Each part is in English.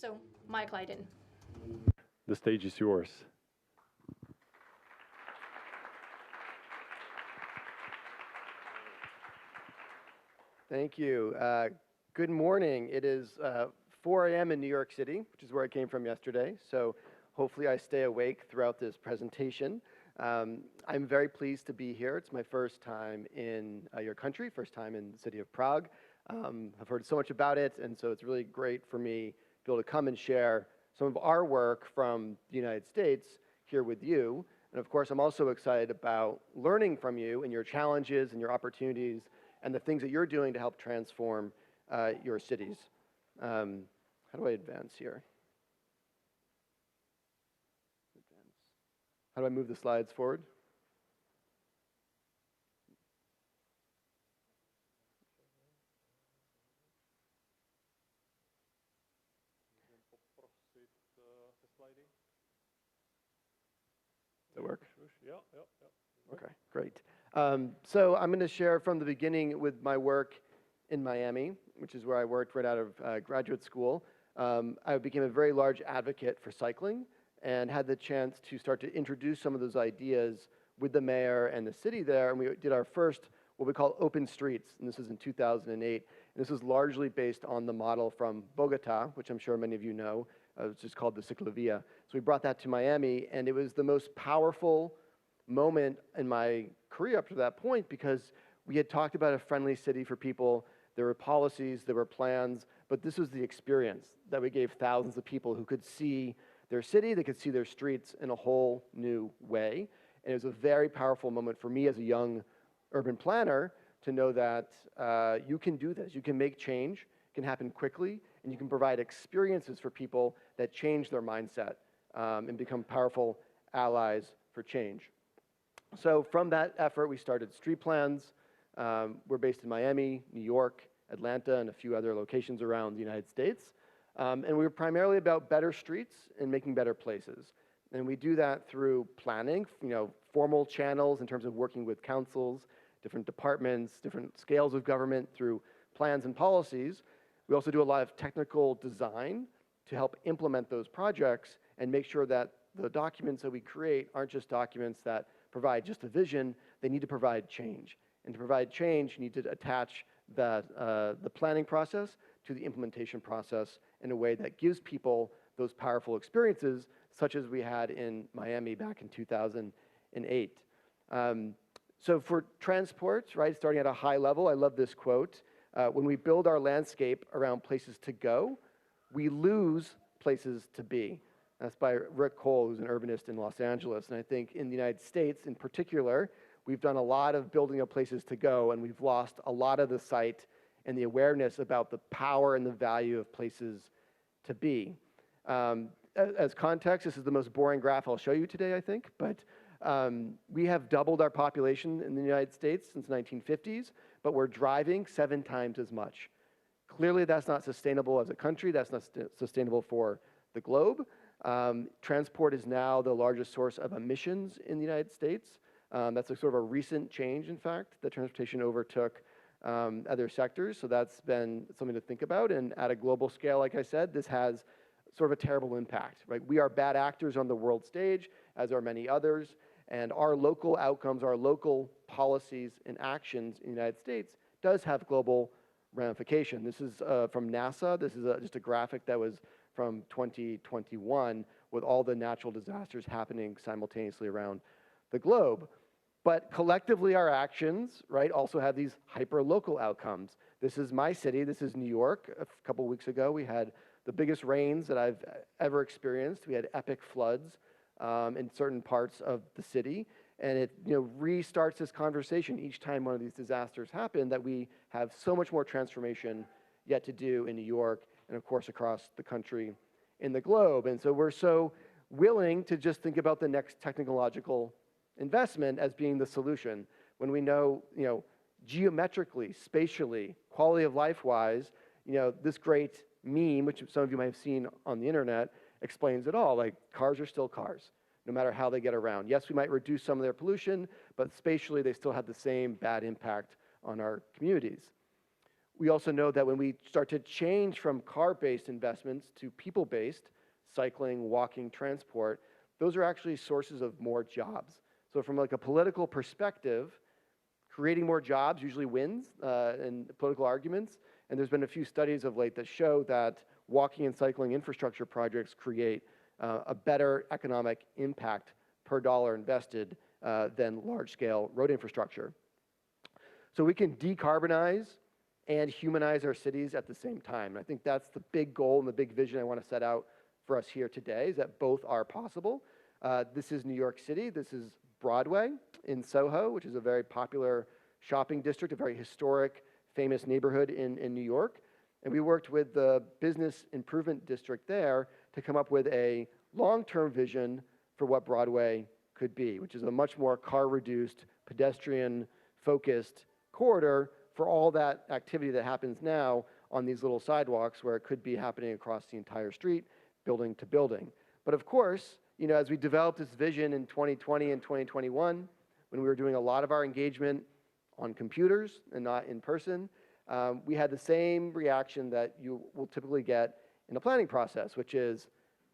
So, Mike LYDON. The stage is yours. Thank you. Good morning. It is 4 a.m. in New York City, which is where I came from yesterday. So hopefully I stay awake throughout this presentation. I'm very pleased to be here. It's my first time in your country, first time in the city of Prague. I've heard so much about it, and so it's really great for me to be able to come and share some of our work from the United States here with you. And of course, I'm also excited about learning from you and your challenges and your opportunities and the things that you're doing to help transform your cities. How do I advance here? How do I move the slides forward? Does that work? Yeah. Okay, great. So I'm going to share from the beginning with my work in Miami, which is where I worked right out of graduate school. I became a very large advocate for cycling and had the chance to start to introduce some of those ideas with the mayor and the city there. And we did our first, what we call open streets, and this was in 2008. And this was largely based on the model from Bogota, which I'm sure many of you know. It's just called the Ciclovia. So we brought that to Miami, and it was the most powerful moment in my career up to that point because we had talked about a friendly city for people. There were policies, there were plans, but this was the experience that we gave thousands of people who could see their city, they could see their streets in a whole new way. And it was a very powerful moment for me as a young urban planner to know that you can do this. You can make change, it can happen quickly, and you can provide experiences for people that change their mindset and become powerful allies for change. So from that effort, we started street plans. We're based in Miami, New York, Atlanta, and a few other locations around the United States. And we were primarily about better streets and making better places. And we do that through planning, formal channels in terms of working with councils, different departments, different scales of government through plans and policies. We also do a lot of technical design to help implement those projects and make sure that the documents that we create aren't just documents that provide just a vision, they need to provide change. And to provide change, you need to attach the planning process to the implementation process in a way that gives people those powerful experiences, such as we had in Miami back in 2008. So for transport, right, starting at a high level, I love this quote. When we build our landscape around places to go, we lose places to be. That's by Rick Cole, who's an urbanist in Los Angeles. And I think in the United States in particular, we've done a lot of building of places to go, and we've lost a lot of the sight and the awareness about the power and the value of places to be. As context, this is the most boring graph I'll show you today, I think, but we have doubled our population in the United States since the 1950s, but we're driving 7 times as much. Clearly, that's not sustainable as a country. That's not sustainable for the globe. Transport is now the largest source of emissions in the United States. That's a sort of a recent change, in fact, that transportation overtook other sectors. So that's been something to think about. And at a global scale, like I said, this has sort of a terrible impact, right? We are bad actors on the world stage, as are many others. And our local outcomes, our local policies and actions in the United States does have global ramification. This is from NASA. This is just a graphic that was from 2021 with all the natural disasters happening simultaneously around the globe. But collectively, our actions, right, also have these hyper-local outcomes. This is my city. This is New York. A couple weeks ago, we had the biggest rains that I've ever experienced. We had epic floods in certain parts of the city. And it restarts this conversation each time one of these disasters happen, that we have so much more transformation yet to do in New York and, of course, across the country in the globe. And so we're so willing to just think about the next technological investment as being the solution when we know, geometrically, spatially, quality of life-wise, this great meme, which some of you might have seen on the internet, explains it all. Like, cars are still cars, no matter how they get around. Yes, we might reduce some of their pollution, but spatially, they still have the same bad impact on our communities. We also know that when we start to change from car-based investments to people-based, cycling, walking, transport, those are actually sources of more jobs. So from like a political perspective, creating more jobs usually wins in political arguments. And there's been a few studies of late that show that walking and cycling infrastructure projects create a better economic impact per dollar invested than large-scale road infrastructure. So we can decarbonize and humanize our cities at the same time. And I think that's the big goal and the big vision I want to set out for us here today, is that both are possible. This is New York City. This is Broadway in Soho, which is a very popular shopping district, a very historic, famous neighborhood in New York. And we worked with the business improvement district there to come up with a long-term vision for what Broadway could be, which is a much more car-reduced, pedestrian-focused corridor for all that activity that happens now on these little sidewalks, where it could be happening across the entire street, building to building. But of course, you know, as we developed this vision in 2020 and 2021, when we were doing a lot of our engagement on computers and not in person, we had the same reaction that you will typically get in a planning process, which is,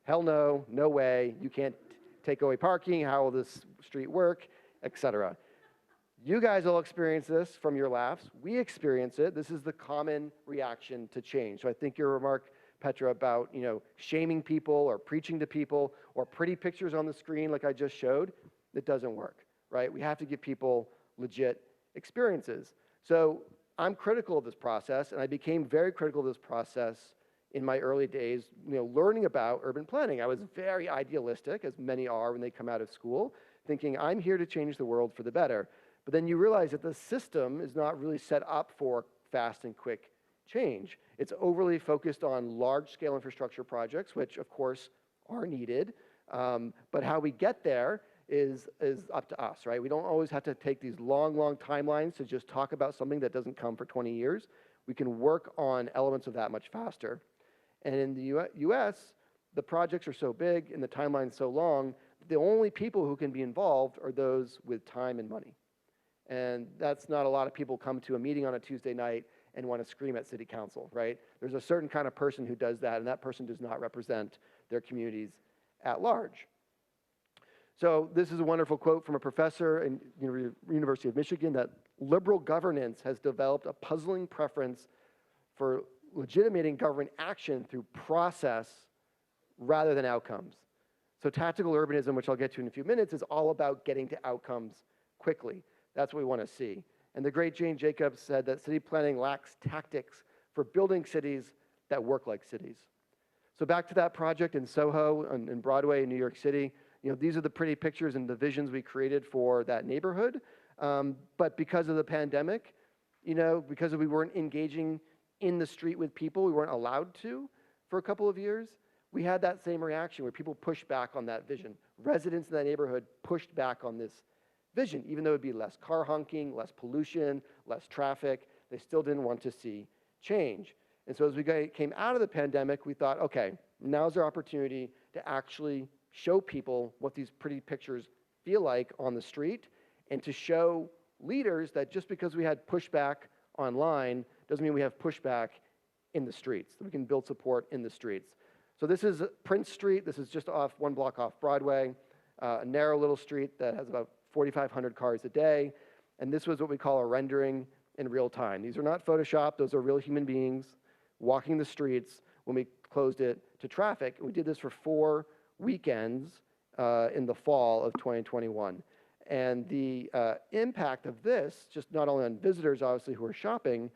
hell no, no way, you can't take away parking, how will this street work, etc. You guys will experience this from your laughs. We experience it. This is the common reaction to change. So I think your remark, Petra, about, you know, shaming people or preaching to people or pretty pictures on the screen like I just showed, it doesn't work, right? We have to give people legit experiences. So I'm critical of this process, and I became very critical of this process in my early days, you know, learning about urban planning. I was very idealistic, as many are when they come out of school, thinking I'm here to change the world for the better. But then you realize that the system is not really set up for fast and quick change. It's overly focused on large-scale infrastructure projects, which of course are needed, but how we get there is up to us, right? We don't always have to take these long timelines to just talk about something that doesn't come for 20 years. We can work on elements of that much faster. And in the US, the projects are so big and the timeline so long, the only people who can be involved are those with time and money. And that's not a lot of people come to a meeting on a Tuesday night and want to scream at city council, right? There's a certain kind of person who does that, and that person does not represent their communities at large. So this is a wonderful quote from a professor in University of Michigan, that liberal governance has developed a puzzling preference for legitimating government action through process rather than outcomes. So tactical urbanism, which I'll get to in a few minutes, is all about getting to outcomes quickly. That's what we want to see. And the great Jane Jacobs said that city planning lacks tactics for building cities that work like cities. So back to that project in Soho and Broadway in New York City, you know, these are the pretty pictures and the visions we created for that neighborhood. But because of the pandemic, you know, because we weren't engaging in the street with people, we weren't allowed to for a couple of years, we had that same reaction where people pushed back on that vision. Residents in that neighborhood pushed back on this vision, even though it would be less car honking, less pollution, less traffic. They still didn't want to see change. And so as we came out of the pandemic, we thought, okay, now's our opportunity to actually show people what these pretty pictures feel like on the street, and to show leaders that just because we had pushback online doesn't mean we have pushback in the streets, that we can build support in the streets. So this is Prince Street. This is just off one block off Broadway, a narrow little street that has about 4,500 cars a day. And this was what we call a rendering in real time. These are not Photoshopped. Those are real human beings walking the streets when we closed it to traffic. We did this for 4 weekends in the fall of 2021. And the impact of this, just not only on visitors, obviously, who are shopping,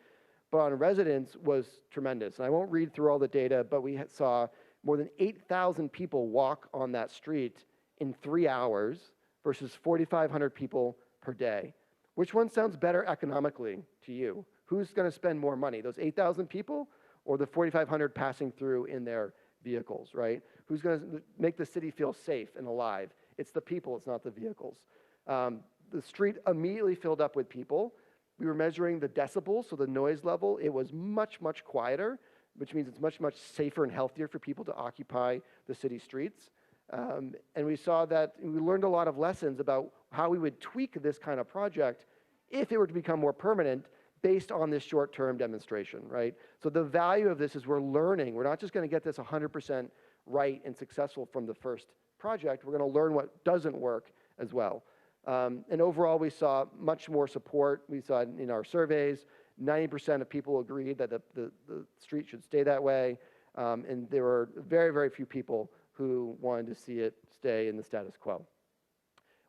but on residents, was tremendous. And I won't read through all the data, but we saw more than 8,000 people walk on that street in 3 hours versus 4,500 people per day. Which one sounds better economically to you? Who's going to spend more money, those 8,000 people or the 4,500 passing through in their vehicles, right? Who's going to make the city feel safe and alive? It's the people, it's not the vehicles. The street immediately filled up with people. We were measuring the decibels, so the noise level. It was much quieter, which means it's much safer and healthier for people to occupy the city streets. And we saw that we learned a lot of lessons about how we would tweak this kind of project if it were to become more permanent, based on this short-term demonstration, right? So the value of this is we're learning. We're not just going to get this 100% right and successful from the first project. We're going to learn what doesn't work as well. And overall, we saw much more support. We saw in our surveys, 90% of people agreed that the street should stay that way. And there were very, very few people who wanted to see it stay in the status quo.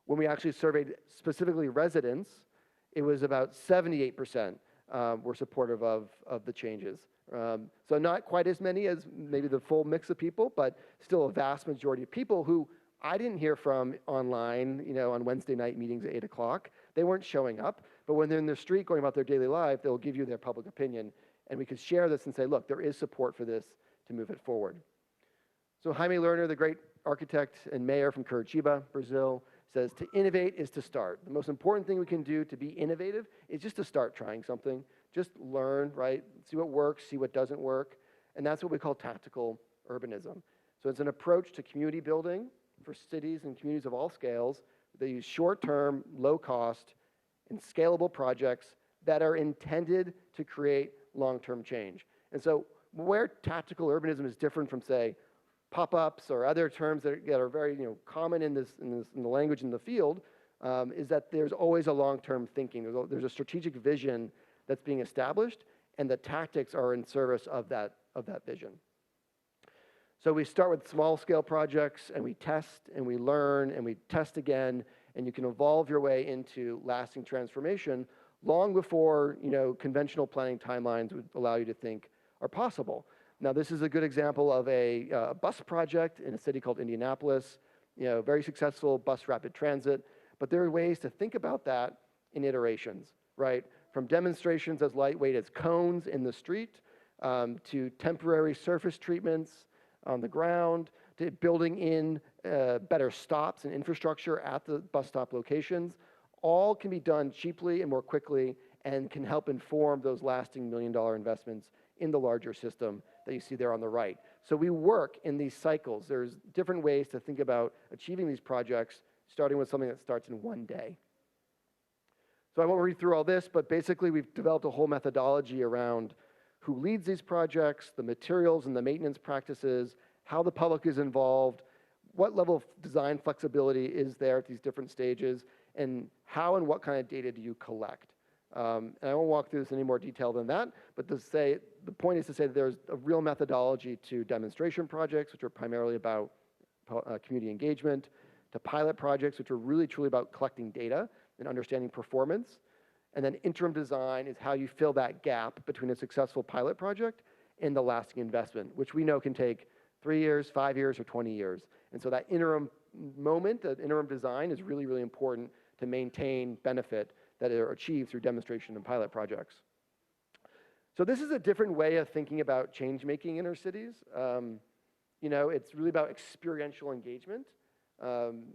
When we actually surveyed specifically residents, it was about 78% were supportive of the changes. So not quite as many as maybe the full mix of people, but still a vast majority of people who I didn't hear from online, on Wednesday night meetings at 8 o'clock. They weren't showing up, but when they're in the street going about their daily life, they'll give you their public opinion, and we could share this and say, look, there is support for this to move it forward. So Jaime Lerner, the great architect and mayor from Curitiba, Brazil, says to innovate is to start. The most important thing we can do to be innovative is just to start trying something. Just learn, right? See what works, see what doesn't work. And that's what we call tactical urbanism. So it's an approach to community building for cities and communities of all scales. They use short-term, low-cost, and scalable projects that are intended to create long-term change. And so where tactical urbanism is different from, say, pop-ups or other terms that are very common in the language in the field, is that there's always a long-term thinking. There's a strategic vision that's being established, and the tactics are in service of that vision. So we start with small-scale projects, and we test, and we learn, and we test again, and you can evolve your way into lasting transformation long before conventional planning timelines would allow you to think are possible. Now, this is a good example of a bus project in a city called Indianapolis, very successful bus rapid transit, but there are ways to think about that in iterations, right? From demonstrations as lightweight as cones in the street, to temporary surface treatments on the ground, to building in better stops and infrastructure at the bus stop locations. All can be done cheaply and more quickly and can help inform those lasting million-dollar investments in the larger system that you see there on the right. So we work in these cycles. There's different ways to think about achieving these projects, starting with something that starts in one day. So I won't read through all this, but basically we've developed a whole methodology around who leads these projects, the materials and the maintenance practices, how the public is involved, what level of design flexibility is there at these different stages, and how and what kind of data do you collect. And I won't walk through this in any more detail than that, but the point is to say that there's a real methodology to demonstration projects, which are primarily about community engagement, to pilot projects, which are really truly about collecting data and understanding performance. And then interim design is how you fill that gap between a successful pilot project and the lasting investment, which we know can take 3 years, 5 years, or 20 years. And so that interim moment, that interim design is really, really important to maintain benefit that are achieved through demonstration and pilot projects. So this is a different way of thinking about change-making in our cities. It's really about experiential engagement.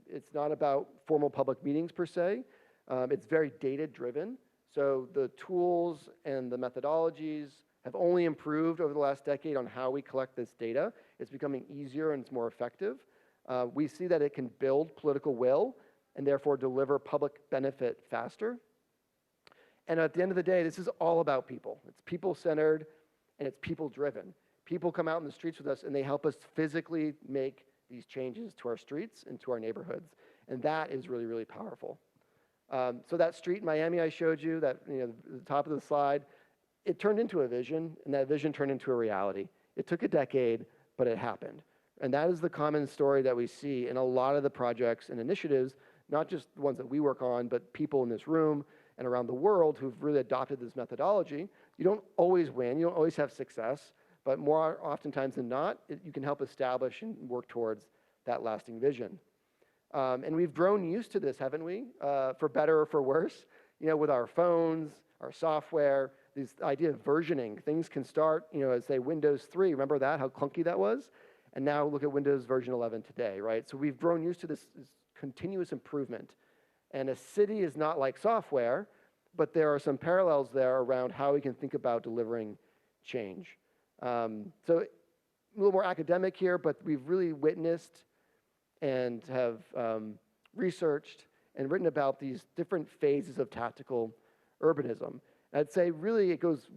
It's not about formal public meetings per se. It's very data-driven. So the tools and the methodologies have only improved over the last decade on how we collect this data. It's becoming easier and it's more effective. We see that it can build political will and therefore deliver public benefit faster. And at the end of the day, this is all about people. It's people-centered and it's people-driven. People come out in the streets with us and they help us physically make these changes to our streets and to our neighborhoods. And that is really, really powerful. So that street in Miami I showed you, that the top of the slide, it turned into a vision, and that vision turned into a reality. It took a decade, but it happened. And that is the common story that we see in a lot of the projects and initiatives, not just the ones that we work on, but people in this room and around the world who've really adopted this methodology. You don't always win, you don't always have success, but more oftentimes than not, you can help establish and work towards that lasting vision. And we've grown used to this, haven't we? For better or for worse, with our phones, our software, this idea of versioning. Things can start, as say Windows 3, remember that, how clunky that was? And now look at Windows version 11 today, right? So we've grown used to this continuous improvement. And a city is not like software, but there are some parallels there around how we can think about delivering change. So a little more academic here, but we've really witnessed and have researched and written about these different phases of tactical urbanism. I'd say really it goes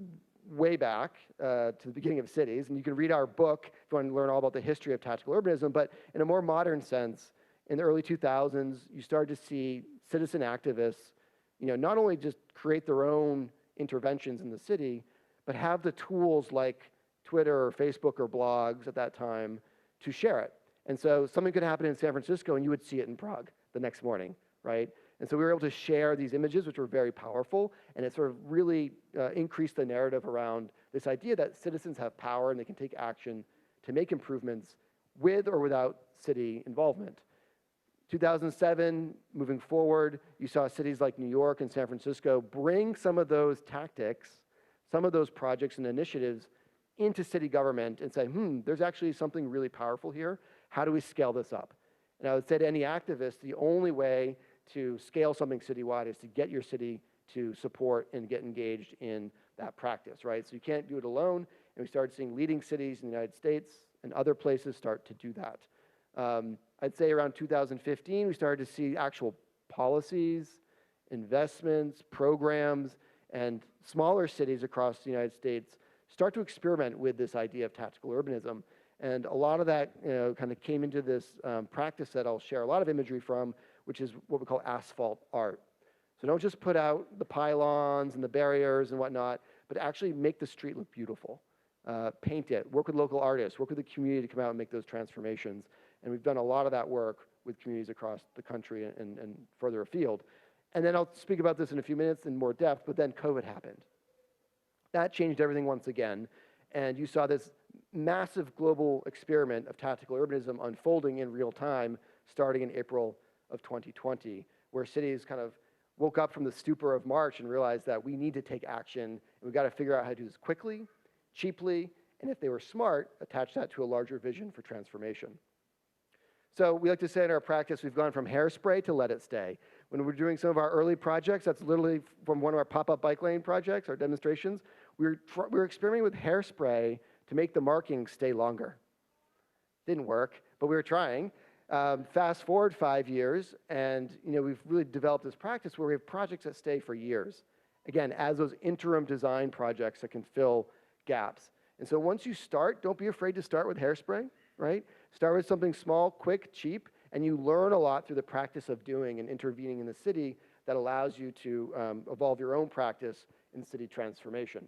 way back to the beginning of cities, and you can read our book if you want to learn all about the history of tactical urbanism, but in a more modern sense, in the early 2000s, you started to see citizen activists, not only just create their own interventions in the city, but have the tools like Twitter or Facebook or blogs at that time to share it. And so something could happen in San Francisco and you would see it in Prague the next morning, right? And so we were able to share these images, which were very powerful, and it sort of really increased the narrative around this idea that citizens have power and they can take action to make improvements with or without city involvement. 2007, moving forward, you saw cities like New York and San Francisco bring some of those tactics, some of those projects and initiatives into city government and say, there's actually something really powerful here. How do we scale this up? And I would say to any activist, the only way to scale something citywide is to get your city to support and get engaged in that practice, right? So you can't do it alone, and we started seeing leading cities in the United States and other places start to do that. I'd say around 2015, we started to see actual policies, investments, programs, and smaller cities across the United States start to experiment with this idea of tactical urbanism. And a lot of that kind of came into this practice that I'll share a lot of imagery from, which is what we call asphalt art. So don't just put out the pylons and the barriers and whatnot, but actually make the street look beautiful. Paint it, work with local artists, work with the community to come out and make those transformations. And we've done a lot of that work with communities across the country and further afield. And then I'll speak about this in a few minutes in more depth, but then COVID happened. That changed everything once again, and you saw this massive global experiment of tactical urbanism unfolding in real time starting in April of 2020, where cities kind of woke up from the stupor of March and realized that we need to take action, and we've got to figure out how to do this quickly, cheaply, and if they were smart, attach that to a larger vision for transformation. So we like to say in our practice, we've gone from hairspray to let it stay. When we're doing some of our early projects, that's literally from one of our pop-up bike lane projects, our demonstrations, we were experimenting with hairspray to make the markings stay longer. Didn't work, but we were trying. Fast forward 5 years, and we've really developed this practice where we have projects that stay for years. Again, as those interim design projects that can fill gaps. And so once you start, don't be afraid to start with hairspray, right? Start with something small, quick, cheap, and you learn a lot through the practice of doing and intervening in the city that allows you to evolve your own practice in city transformation.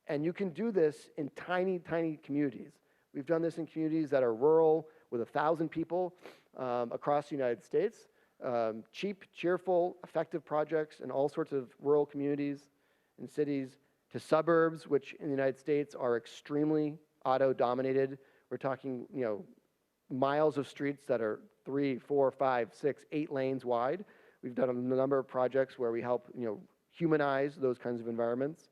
And you can do this in tiny, tiny communities. We've done this in communities that are rural with 1,000 people across the United States. Cheap, cheerful, effective projects in all sorts of rural communities and cities, to suburbs, which in the United States are extremely auto-dominated. We're talking, miles of streets that are 3, 4, 5, 6, 8 lanes wide. We've done a number of projects where we help, humanize those kinds of environments.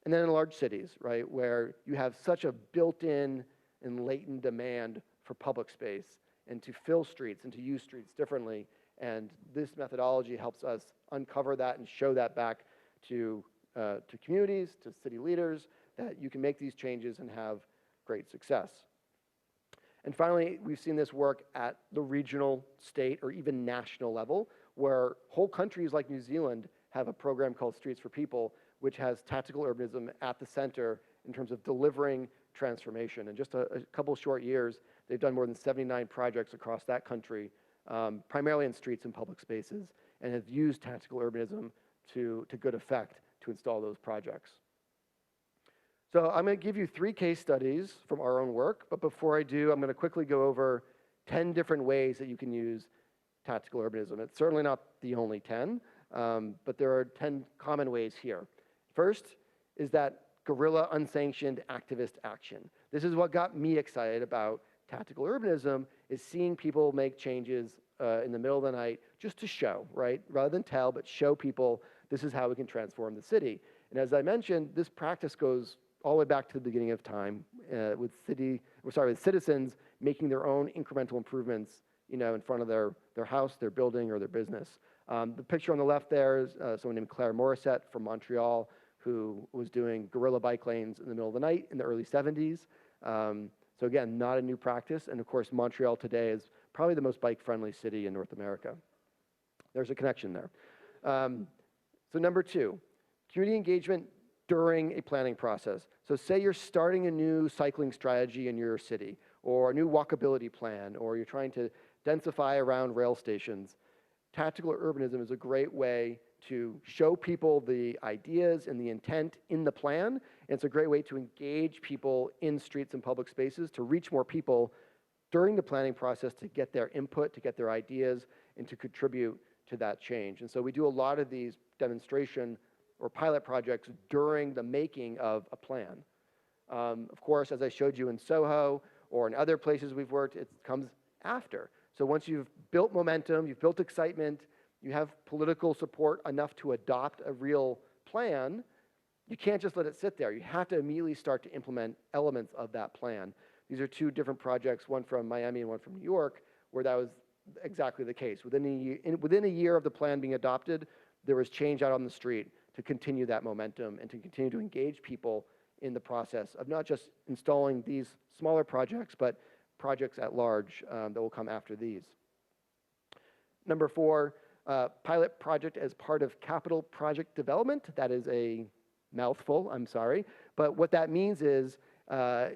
And then in large cities, right, where you have such a built-in and latent demand for public space and to fill streets and to use streets differently. And this methodology helps us uncover that and show that back to communities, to city leaders, that you can make these changes and have great success. And finally, we've seen this work at the regional, state, or even national level, where whole countries like New Zealand have a program called Streets for People, which has tactical urbanism at the center in terms of delivering transformation. In just a couple short years, they've done more than 79 projects across that country, primarily in streets and public spaces, and have used tactical urbanism to good effect to install those projects. So I'm going to give you 3 case studies from our own work, but before I do, I'm going to quickly go over 10 different ways that you can use tactical urbanism. It's certainly not the only 10, but there are 10 common ways here. First is that guerrilla unsanctioned activist action. This is what got me excited about tactical urbanism, is seeing people make changes in the middle of the night just to show, right? Rather than tell, but show people this is how we can transform the city. And as I mentioned, this practice goes all the way back to the beginning of time with citizens making their own incremental improvements, in front of their house, their building, or their business. The picture on the left there is someone named Claire Morissette from Montreal, who was doing guerrilla bike lanes in the middle of the night in the early 70s. So again, not a new practice. And of course, Montreal today is probably the most bike-friendly city in North America. There's a connection there. So number 2, Community engagement during a planning process. So say you're starting a new cycling strategy in your city, or a new walkability plan, or you're trying to densify around rail stations. Tactical urbanism is a great way to show people the ideas and the intent in the plan. And it's a great way to engage people in streets and public spaces, to reach more people during the planning process, to get their input, to get their ideas, and to contribute to that change. And so we do a lot of these demonstration or pilot projects during the making of a plan. Of course, as I showed you in Soho or in other places we've worked, it comes after. So once you've built momentum, you've built excitement, you have political support enough to adopt a real plan, you can't just let it sit there. You have to immediately start to implement elements of that plan. These are two different projects, one from Miami and one from New York, where that was exactly the case. Within a year of the plan being adopted, there was change out on the street to continue that momentum and to continue to engage people in the process of not just installing these smaller projects, but projects at large that will come after these. Number 4, pilot project as part of capital project development. That is a mouthful, I'm sorry. But what that means is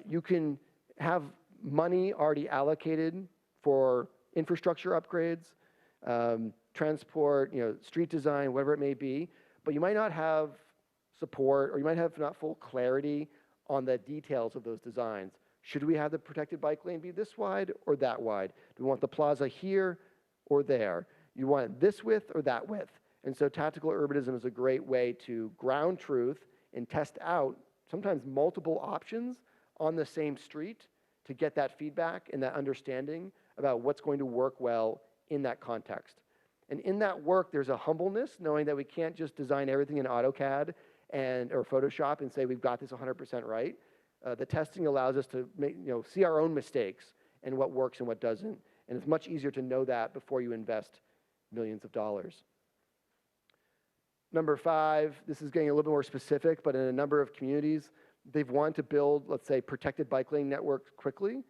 you can have money already allocated for infrastructure upgrades, transport, street design, whatever it may be, but you might not have support, or you might have not full clarity on the details of those designs. Should we have the protected bike lane be this wide or that wide? Do we want the plaza here or there? You want it this width or that width? And so tactical urbanism is a great way to ground truth and test out sometimes multiple options on the same street to get that feedback and that understanding about what's going to work well in that context. And in that work, there's a humbleness, knowing that we can't just design everything in AutoCAD or Photoshop and say we've got this 100% right. The testing allows us to see our own mistakes and what works and what doesn't. And it's much easier to know that before you invest millions of dollars. Number 5, this is getting a little bit more specific, but in a number of communities, they've wanted to build, let's say, protected bike lane networks quickly,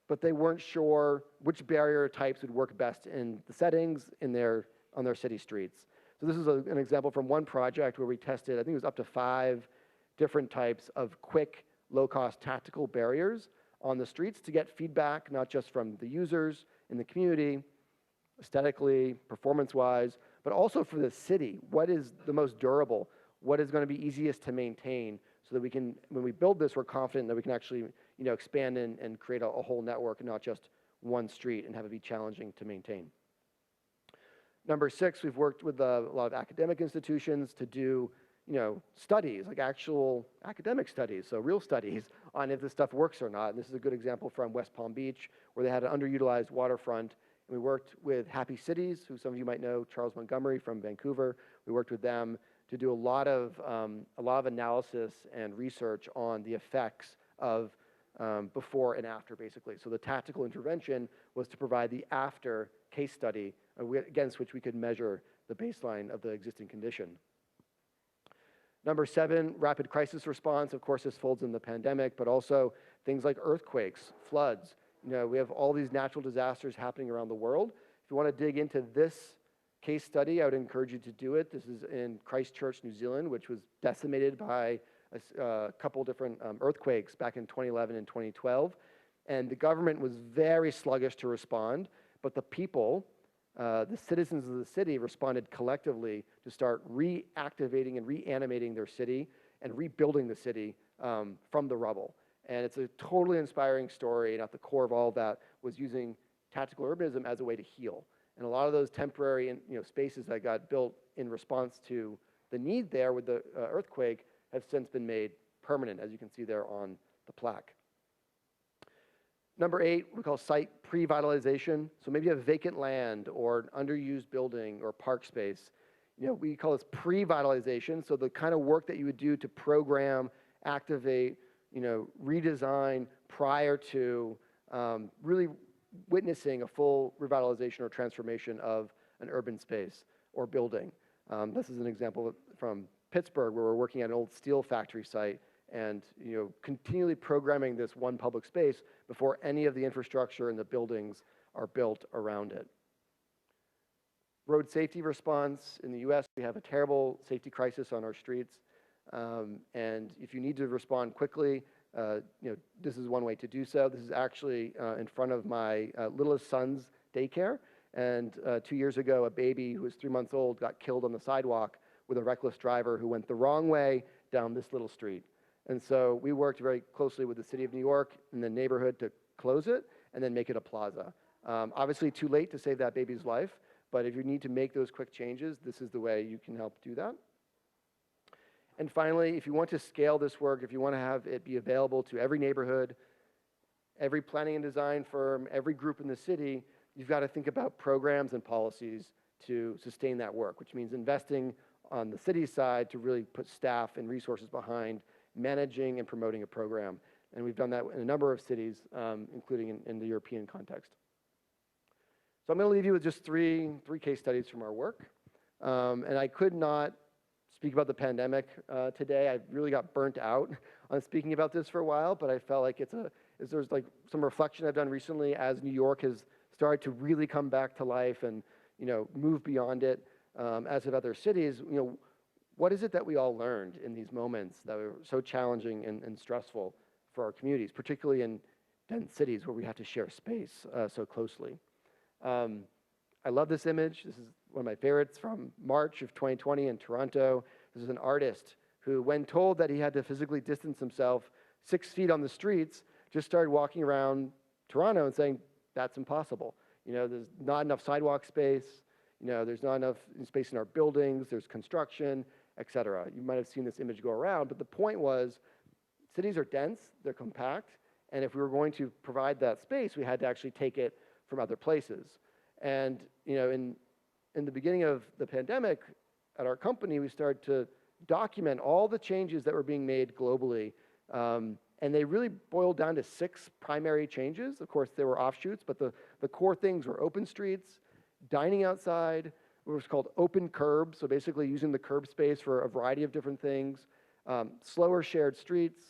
but they weren't sure which barrier types would work best in the settings on their city streets. So this is an example from one project where we tested, I think it was up to 5 different types of quick, low-cost tactical barriers on the streets to get feedback, not just from the users in the community, aesthetically, performance-wise, but also for the city. What is the most durable? What is going to be easiest to maintain so that we can, when we build this, we're confident that we can actually expand and create a whole network and not just one street and have it be challenging to maintain. Number 6, we've worked with a lot of academic institutions to do studies, like actual academic studies, so real studies on if this stuff works or not. And this is a good example from West Palm Beach, where they had an underutilized waterfront. And we worked with Happy Cities, who some of you might know, Charles Montgomery from Vancouver. We worked with them to do a lot of analysis and research on the effects of before and after, basically. So the tactical intervention was to provide the after case study against which we could measure the baseline of the existing condition. Number 7, rapid crisis response. Of course, this folds in the pandemic, but also things like earthquakes, floods. We have all these natural disasters happening around the world. If you want to dig into this case study, I would encourage you to do it. This is in Christchurch, New Zealand, which was decimated by a couple different earthquakes back in 2011 and 2012. And the government was very sluggish to respond, but the people, the citizens of the city, responded collectively to start reactivating and reanimating their city and rebuilding the city from the rubble. And it's a totally inspiring story, and at the core of all of that was using tactical urbanism as a way to heal. And a lot of those temporary spaces that got built in response to the need there with the earthquake have since been made permanent, as you can see there on the plaque. Number 8, we call site pre-vitalization. So maybe you have vacant land or an underused building or park space. We call this pre-vitalization. So the kind of work that you would do to program, activate, redesign prior to really witnessing a full revitalization or transformation of an urban space or building. This is an example from Pittsburgh, where we're working at an old steel factory site and continually programming this one public space before any of the infrastructure and the buildings are built around it. Road safety response. In the US, we have a terrible safety crisis on our streets. And if you need to respond quickly, this is one way to do so. This is actually in front of my littlest son's daycare. And 2 years ago, a baby who was 3 months old got killed on the sidewalk with a reckless driver who went the wrong way down this little street. And so we worked very closely with the city of New York and the neighborhood to close it and then make it a plaza. Obviously too late to save that baby's life, but if you need to make those quick changes, this is the way you can help do that. And finally, if you want to scale this work, if you want to have it be available to every neighborhood, every planning and design firm, every group in the city, you've got to think about programs and policies to sustain that work, which means investing on the city side to really put staff and resources behind managing and promoting a program. And we've done that in a number of cities, including in the European context. So I'm going to leave you with just three case studies from our work. And I could not speak about the pandemic today. I really got burnt out on speaking about this for a while, but I felt like there's like some reflection I've done recently as New York has started to really come back to life and move beyond it, as have other cities. What is it that we all learned in these moments that were so challenging and stressful for our communities, particularly in dense cities where we have to share space so closely? I love this image. This is one of my favorites from March of 2020 in Toronto. This is an artist who, when told that he had to physically distance himself 6 feet on the streets, just started walking around Toronto and saying, that's impossible. There's not enough sidewalk space. There's not enough space in our buildings. There's construction, et cetera. You might have seen this image go around, but the point was cities are dense, they're compact, and if we were going to provide that space, we had to actually take it from other places. And in the beginning of the pandemic, at our company, we started to document all the changes that were being made globally. And they really boiled down to 6 primary changes. Of course, there were offshoots, but the core things were open streets, dining outside, what was called open curb, so basically using the curb space for a variety of different things, slower shared streets,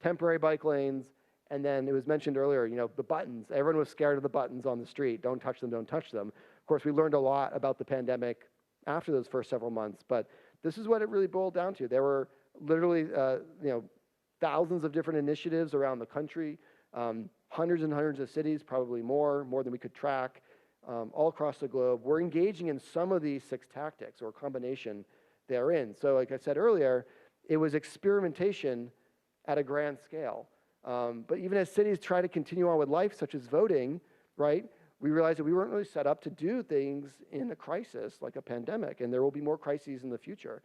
temporary bike lanes, and then it was mentioned earlier, the buttons. Everyone was scared of the buttons on the street. Don't touch them, don't touch them. Of course, we learned a lot about the pandemic after those first several months, but this is what it really boiled down to. There were literally, thousands of different initiatives around the country, hundreds and hundreds of cities, probably more than we could track, all across the globe. We're engaging in some of these 6 tactics or combination therein. So like I said earlier, it was experimentation at a grand scale. But even as cities try to continue on with life, such as voting, right, we realized that we weren't really set up to do things in a crisis like a pandemic, and there will be more crises in the future.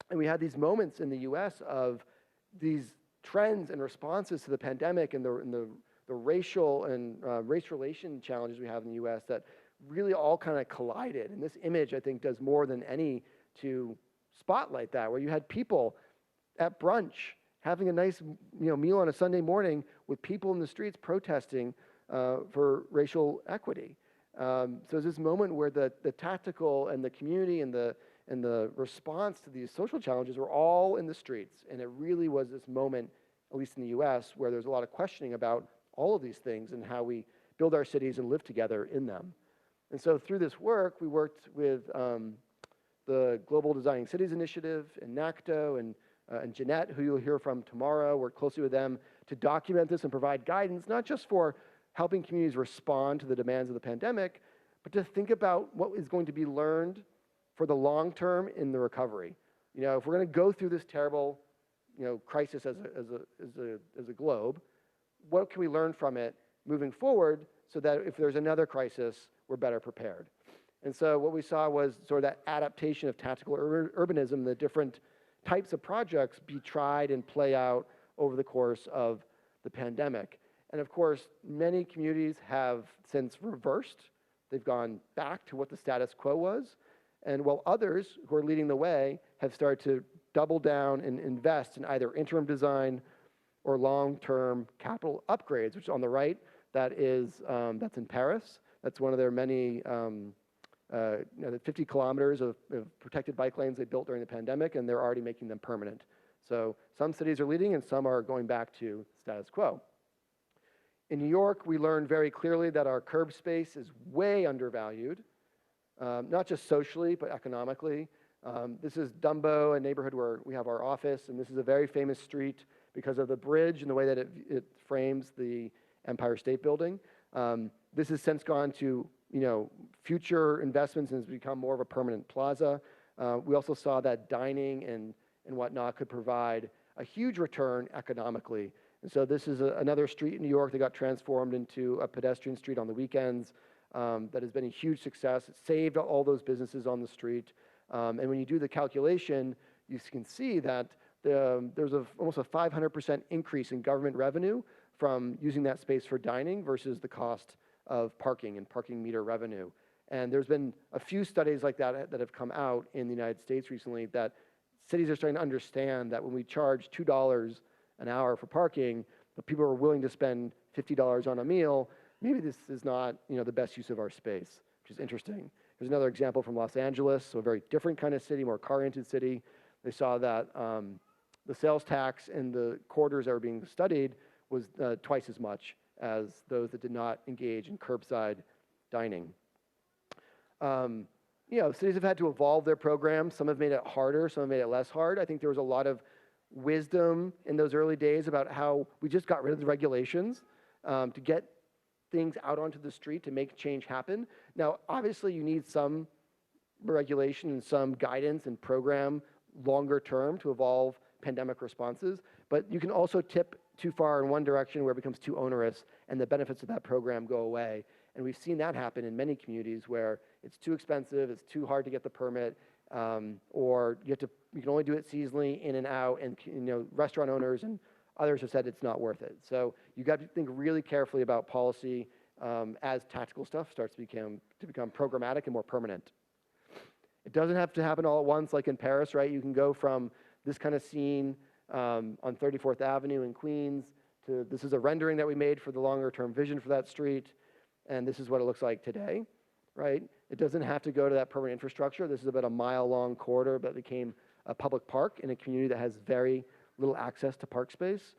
And we had these moments in the US of these trends and responses to the pandemic and the racial and race relation challenges we have in the US that really all kind of collided. And this image, I think, does more than any to spotlight that, where you had people at brunch having a nice meal on a Sunday morning with people in the streets protesting for racial equity. So it's this moment where the tactical and the community and the response to these social challenges were all in the streets. And it really was this moment, at least in the US, where there's a lot of questioning about all of these things and how we build our cities and live together in them. And so through this work, we worked with the Global Designing Cities Initiative and NACTO and Jeanette, who you'll hear from tomorrow. Worked closely with them to document this and provide guidance, not just for helping communities respond to the demands of the pandemic, but to think about what is going to be learned for the long term in the recovery. If we're going to go through this terrible, crisis as a globe, what can we learn from it moving forward so that if there's another crisis, we're better prepared? And so what we saw was sort of that adaptation of tactical urbanism, the different types of projects be tried and play out over the course of the pandemic. And of course, many communities have since reversed. They've gone back to what the status quo was. And while others who are leading the way have started to double down and invest in either interim design or long-term capital upgrades, which on the right, that's in Paris. That's one of their many 50 kilometers of protected bike lanes they built during the pandemic, and they're already making them permanent. So some cities are leading and some are going back to status quo. In New York, we learned very clearly that our curb space is way undervalued. not just socially, but economically. This is Dumbo, a neighborhood where we have our office, and this is a very famous street because of the bridge and the way that it frames the Empire State Building. This has since gone to future investments and has become more of a permanent plaza. We also saw that dining and whatnot could provide a huge return economically. And so this is another street in New York that got transformed into a pedestrian street on the weekends that has been a huge success. It saved all those businesses on the street. And when you do the calculation, you can see that there's almost a 500% increase in government revenue from using that space for dining versus the cost of parking and parking meter revenue. And there's been a few studies like that that have come out in the United States recently that cities are starting to understand that when we charge $2 an hour for parking, but people are willing to spend $50 on a meal, maybe this is not the best use of our space, which is interesting. There's another example from Los Angeles, so a very different kind of city, more car-oriented city. They saw that the sales tax in the corridors that were being studied was twice as much as those that did not engage in curbside dining. Cities have had to evolve their programs. Some have made it harder, some have made it less hard. I think there was a lot of wisdom in those early days about how we just got rid of the regulations to get things out onto the street to make change happen. Now, obviously, you need some regulation and some guidance and program longer term to evolve pandemic responses, but you can also tip too far in one direction where it becomes too onerous and the benefits of that program go away. And we've seen that happen in many communities where it's too expensive, it's too hard to get the permit, or you can only do it seasonally, in and out, and restaurant owners and others have said it's not worth it. So you got to think really carefully about policy as tactical stuff starts to become programmatic and more permanent. It doesn't have to happen all at once, like in Paris, right? You can go from this kind of scene on 34th Avenue in Queens to this is a rendering that we made for the longer term vision for that street, and this is what it looks like today, right? It doesn't have to go to that permanent infrastructure. This is about a mile-long corridor that became a public park in a community that has very little access to park space.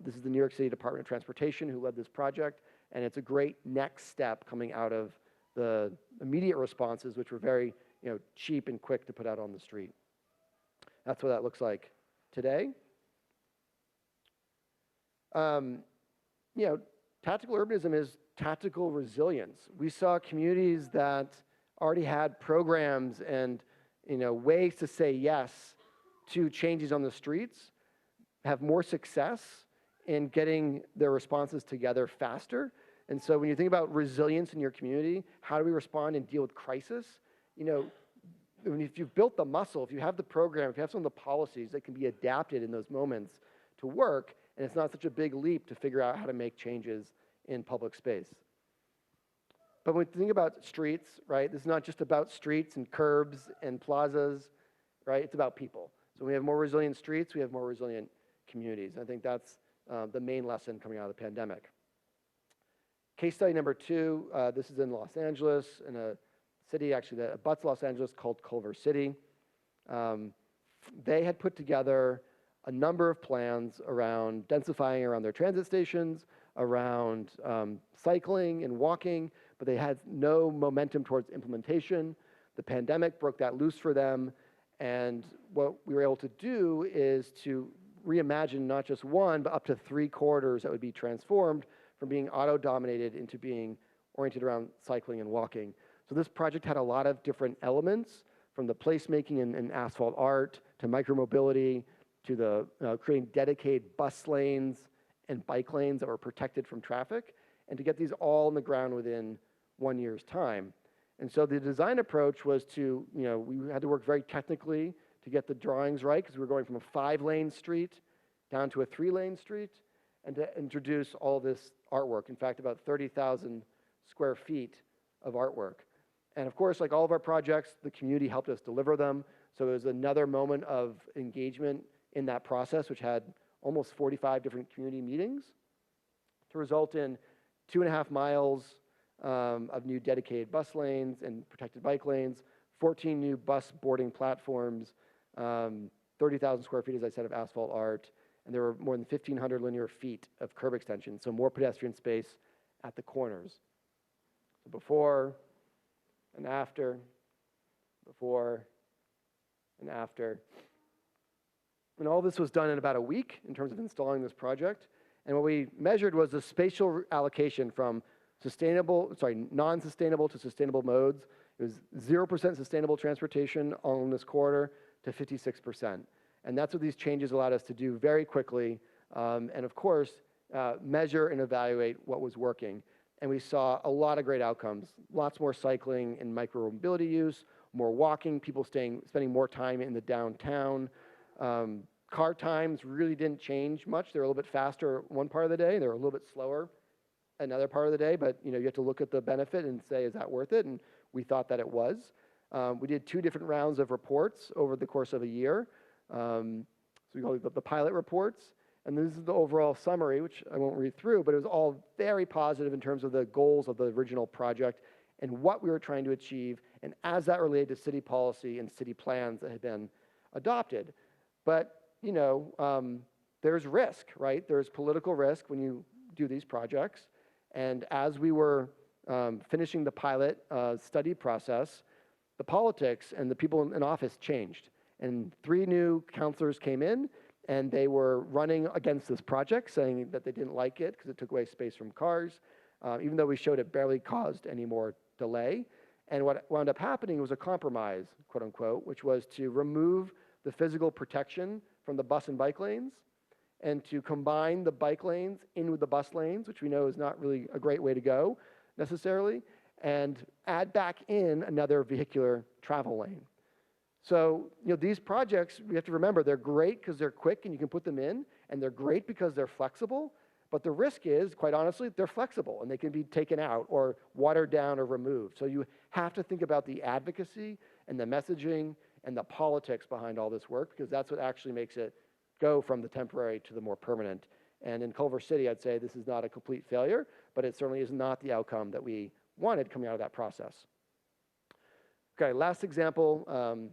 This is the New York City Department of Transportation who led this project, and it's a great next step coming out of the immediate responses, which were very cheap and quick to put out on the street. That's what that looks like today. Tactical urbanism is tactical resilience. We saw communities that already had programs and ways to say yes to changes on the streets have more success in getting their responses together faster. And so when you think about resilience in your community, how do we respond and deal with crisis? If you've built the muscle, if you have the program, if you have some of the policies that can be adapted in those moments to work, and it's not such a big leap to figure out how to make changes in public space. But when we think about streets, right, this is not just about streets and curbs and plazas, right? It's about people. So when we have more resilient streets, we have more resilient communities. I think that's the main lesson coming out of the pandemic. Case study number 2, this is in Los Angeles, in a city actually that abuts Los Angeles called Culver City. They had put together a number of plans around densifying around their transit stations, around cycling and walking, but they had no momentum towards implementation. The pandemic broke that loose for them, and what we were able to do is to reimagine not just one, but up to 3 corridors that would be transformed from being auto-dominated into being oriented around cycling and walking. So this project had a lot of different elements, from the placemaking and asphalt art, to micromobility, to the creating dedicated bus lanes and bike lanes that were protected from traffic, and to get these all on the ground within 1 year's time. And so the design approach was to, we had to work very technically to get the drawings right, because we were going from a 5-lane street down to a 3-lane street, and to introduce all this artwork. In fact, about 30,000 square feet of artwork. And of course, like all of our projects, the community helped us deliver them. So it was another moment of engagement in that process, which had almost 45 different community meetings to result in 2.5 miles of new dedicated bus lanes and protected bike lanes, 14 new bus boarding platforms, 30,000 square feet, as I said, of asphalt art, and there were more than 1,500 linear feet of curb extension, so more pedestrian space at the corners. So before, and after, before, and after. And all this was done in about a week in terms of installing this project. And what we measured was the spatial allocation from non-sustainable to sustainable modes. It was 0% sustainable transportation on this corridor to 56%. And that's what these changes allowed us to do very quickly. And of course, measure and evaluate what was working. And we saw a lot of great outcomes. Lots more cycling and micro-mobility use, more walking, people spending more time in the downtown. Car times really didn't change much. They were a little bit faster one part of the day. They were a little bit slower another part of the day. But you have to look at the benefit and say, is that worth it? And we thought that it was. We did 2 different rounds of reports over the course of a year. So we call it the pilot reports. And this is the overall summary, which I won't read through, but it was all very positive in terms of the goals of the original project and what we were trying to achieve, and as that related to city policy and city plans that had been adopted. But, there's risk, right? There's political risk when you do these projects. And as we were finishing the pilot study process, the politics and the people in office changed. And 3 new councilors came in, and they were running against this project, saying that they didn't like it because it took away space from cars, even though we showed it barely caused any more delay. And what wound up happening was a compromise, quote unquote, which was to remove the physical protection from the bus and bike lanes and to combine the bike lanes in with the bus lanes, which we know is not really a great way to go necessarily, and add back in another vehicular travel lane. So, these projects, we have to remember, they're great because they're quick and you can put them in, and they're great because they're flexible, but the risk is, quite honestly, they're flexible and they can be taken out or watered down or removed. So you have to think about the advocacy and the messaging and the politics behind all this work, because that's what actually makes it go from the temporary to the more permanent. And in Culver City, I'd say this is not a complete failure, but it certainly is not the outcome that we wanted coming out of that process. Okay, last example,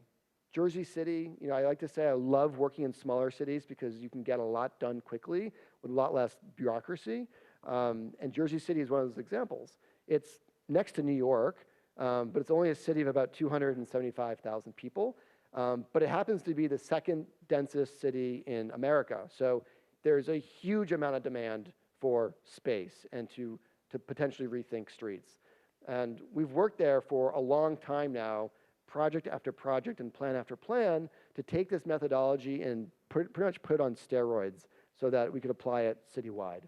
Jersey City. I like to say I love working in smaller cities because you can get a lot done quickly with a lot less bureaucracy. And Jersey City is one of those examples. It's next to New York, but it's only a city of about 275,000 people. But it happens to be the second densest city in America. So there's a huge amount of demand for space and to potentially rethink streets. And we've worked there for a long time now, project after project and plan after plan, to take this methodology and pretty much put it on steroids so that we could apply it citywide.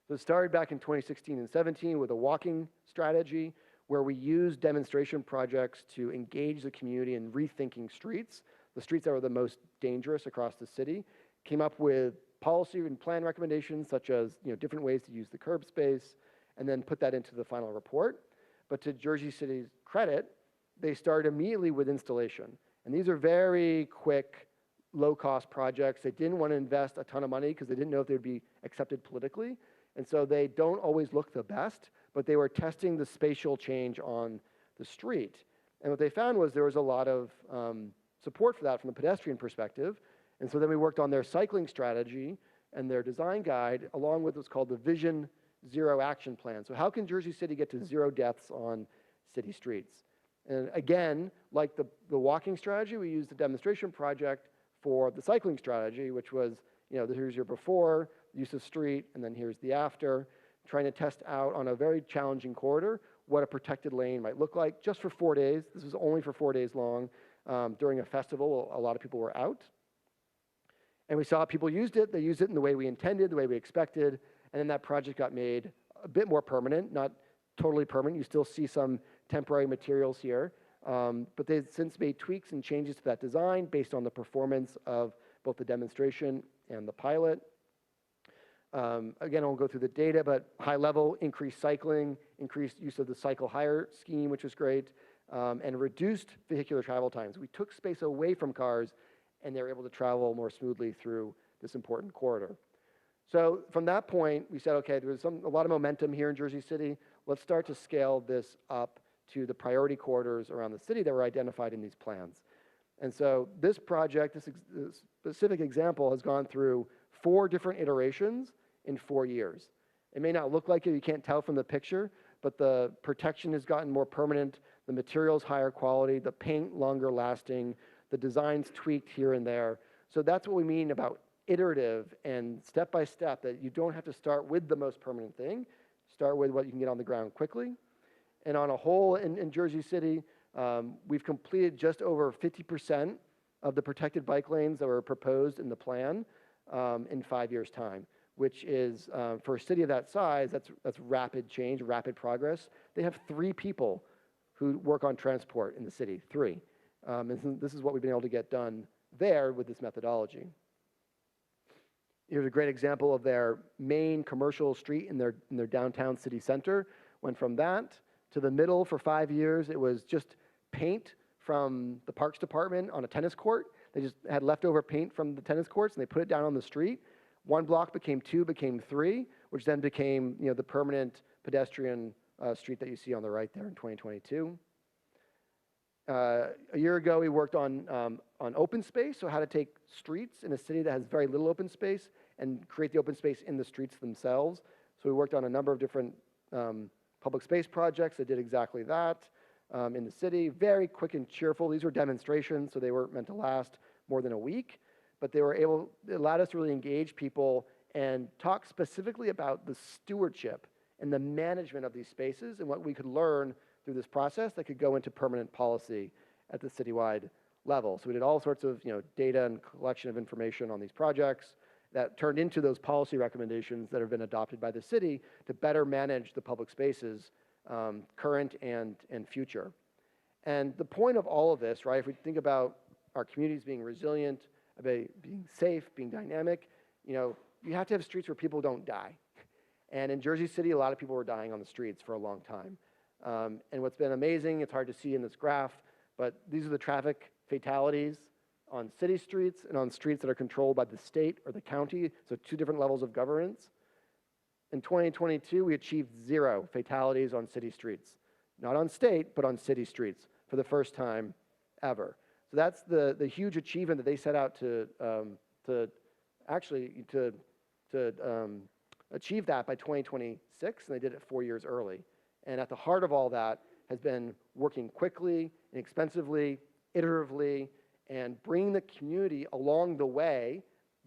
So it started back in 2016 and 17 with a walking strategy where we used demonstration projects to engage the community in rethinking streets, the streets that were the most dangerous across the city, came up with policy and plan recommendations such as different ways to use the curb space, and then put that into the final report. But to Jersey City's credit, they started immediately with installation. And these are very quick, low-cost projects. They didn't want to invest a ton of money because they didn't know if they would be accepted politically. And so they don't always look the best, but they were testing the spatial change on the street. And what they found was there was a lot of support for that from the pedestrian perspective. And so then we worked on their cycling strategy and their design guide, along with what's called the Vision Zero Action Plan. So how can Jersey City get to 0 deaths on city streets? And again, like the walking strategy, we used a demonstration project for the cycling strategy, which was, here's your before, use of street, and then here's the after, trying to test out on a very challenging corridor what a protected lane might look like just for 4 days. This was only for 4 days long. During a festival, a lot of people were out. And we saw people used it. They used it in the way we intended, the way we expected. And then that project got made a bit more permanent, not totally permanent. You still see some temporary materials here. But they've since made tweaks and changes to that design based on the performance of both the demonstration and the pilot. Again, I won't go through the data, but high level, increased cycling, increased use of the cycle hire scheme, which was great, and reduced vehicular travel times. We took space away from cars, and they were able to travel more smoothly through this important corridor. So from that point, we said, okay, there's a lot of momentum here in Jersey City. Let's start to scale this up to the priority corridors around the city that were identified in these plans. And so this project, this specific example, has gone through 4 different iterations in 4 years. It may not look like it, you can't tell from the picture, but the protection has gotten more permanent, the materials higher quality, the paint longer lasting, the designs tweaked here and there. So that's what we mean about iterative and step by step, that you don't have to start with the most permanent thing. Start with what you can get on the ground quickly. And on a whole in Jersey City, we've completed just over 50% of the protected bike lanes that were proposed in the plan in 5 years' time, which is, for a city of that size, that's rapid change, rapid progress. They have 3 people who work on transport in the city, 3. And this is what we've been able to get done there with this methodology. Here's a great example of their main commercial street in their downtown city center. Went from that to the middle for 5 years. It was just paint from the Parks Department on a tennis court. They just had leftover paint from the tennis courts, and they put it down on the street. 1 block became 2, became 3, which then became, the permanent pedestrian street that you see on the right there in 2022. A year ago, we worked on open space, so how to take streets in a city that has very little open space and create the open space in the streets themselves. So we worked on a number of different public space projects that did exactly that in the city. Very quick and cheerful. These were demonstrations, so they weren't meant to last more than a week, but it allowed us to really engage people and talk specifically about the stewardship and the management of these spaces and what we could learn through this process that could go into permanent policy at the citywide level. So we did all sorts of data and collection of information on these projects that turned into those policy recommendations that have been adopted by the city to better manage the public spaces, current and future. And the point of all of this, right, if we think about our communities being resilient, being safe, being dynamic, you have to have streets where people don't die. And in Jersey City, a lot of people were dying on the streets for a long time. And what's been amazing, it's hard to see in this graph, but these are the traffic fatalities on city streets and on streets that are controlled by the state or the county, so 2 different levels of governance. In 2022, we achieved 0 fatalities on city streets. Not on state, but on city streets for the first time ever. So that's the huge achievement that they set out to achieve that by 2026, and they did it 4 years early. And at the heart of all that has been working quickly, inexpensively, iteratively, and bringing the community along the way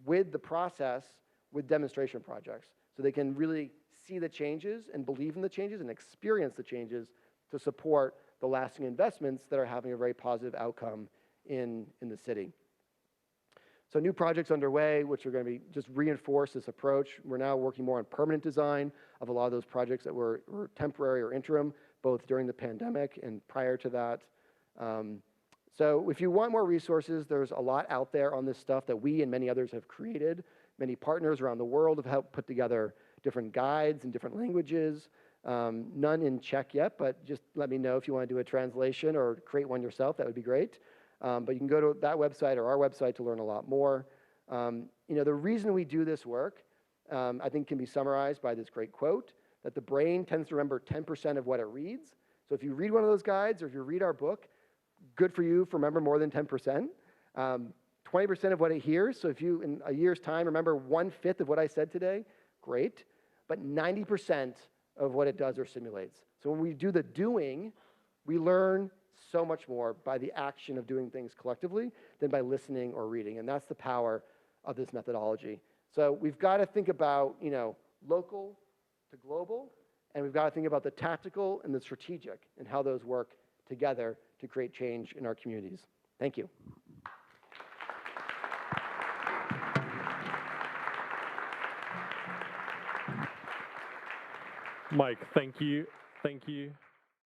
with the process with demonstration projects. So they can really see the changes and believe in the changes and experience the changes to support the lasting investments that are having a very positive outcome in the city. So new projects underway, which are going to be just reinforce this approach. We're now working more on permanent design of a lot of those projects that were temporary or interim, both during the pandemic and prior to that. So if you want more resources, there's a lot out there on this stuff that we and many others have created. Many partners around the world have helped put together different guides in different languages. None in Czech yet, but just let me know if you want to do a translation or create one yourself. That would be great. But you can go to that website or our website to learn a lot more. The reason we do this work, I think, can be summarized by this great quote, that the brain tends to remember 10% of what it reads. So if you read one of those guides or if you read our book, good for you for remember more than 10%. 20% of what it hears, so if you, in a year's time, remember 1/5 of what I said today, great. But 90% of what it does or simulates. So when we do the doing, we learn so much more by the action of doing things collectively than by listening or reading. And that's the power of this methodology. So we've got to think about, local to global, and we've got to think about the tactical and the strategic and how those work together to create change in our communities. Thank you. Mike, thank you. Thank you.